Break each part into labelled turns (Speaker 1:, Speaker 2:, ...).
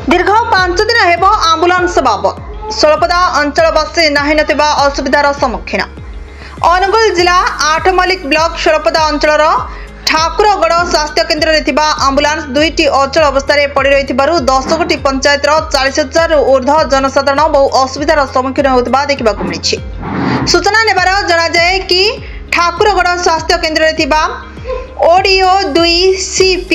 Speaker 1: दीर्घ 5 दिन हेब आंबुलांस बाबद सोलपदा अंचलवासी नाही नथिबा असुविधार सम्मुखीन। अनुगुल जिला आठमल्लिक ब्लॉक सोलपदा अंचल ठाकुरगढ़ स्वास्थ्य केन्द्र में आंबुलांस दुईटी अचल अवस्था पड़ रही 10 गोटी पंचायत 40,000 ऊर्ध्व जनसाधारण बहु असुविधार सम्मुखीन होता देखा मिली। सूचना नेबार जनाए कि ठाकुरगढ़ स्वास्थ्य केन्द्र में ओडीओ 2 CP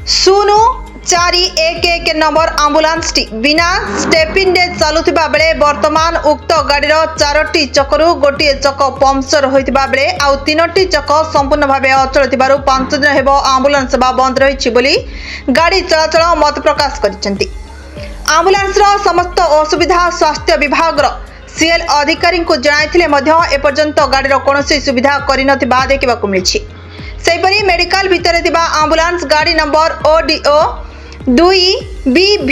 Speaker 1: 0411 नंबर आंबुलांस टी बिना स्टेपिन रे चलुथिबा बेले वर्तमान उक्त गाड़ी 4टी चकरू गोटे चक पंक्चर होइतिबा बेले आउ 3टी चक संपूर्ण भाव अचल थिबारु 5 दिन हेबो आंबुलांस सेवा बंद रहिछि बोली गाड़ी चलाचल मत प्रकाश करिसेंती। आंबुलांस रो समस्त असुविधा स्वास्थ्य विभाग रो सीएल अधिकारी को जणाइथिले मध्य एपर्यंत गाड़ी रो कोनोसी सुविधा करि नथिबा देखिबाकु मिलिछि। सेहिपरि मेडिकल भितरे थिबा आंबुलांस गाड़ी नंबर ओडीओ 2 BV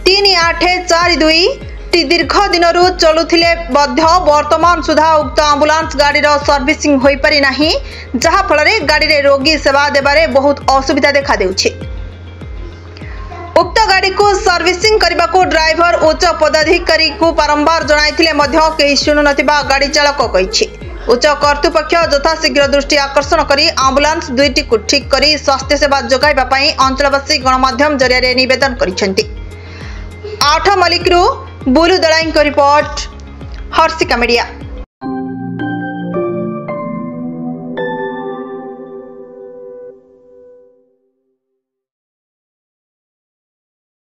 Speaker 1: 3842 टी दीर्घ दिन चलुथिले वर्तमान सुधा उक्त आंबुलांस गाड़ी सर्विसिंग होई पारि नाही, जहा फलरे गाड़ी रे रोगी सेवा देबारे बहुत असुविधा देखा देउछि। उक्त गाड़ी को सर्विसिंग करने को ड्राइवर उच्च पदाधिकारी को बारंबार जणाइथिले मध्य केही सुनु नथिबा गाड़ी चालक कहिछि। उच्च कर्तृपक्ष यथाशीघ्र दृष्टि आकर्षण करी आंबुलांस दुईटी को ठीक करी स्वास्थ्य सेवा जोगाइबा पई अंचलवासी गणमाध्यम जरिया निवेदन करिसेंती। Athmallik blue दलाईं report Harshika media.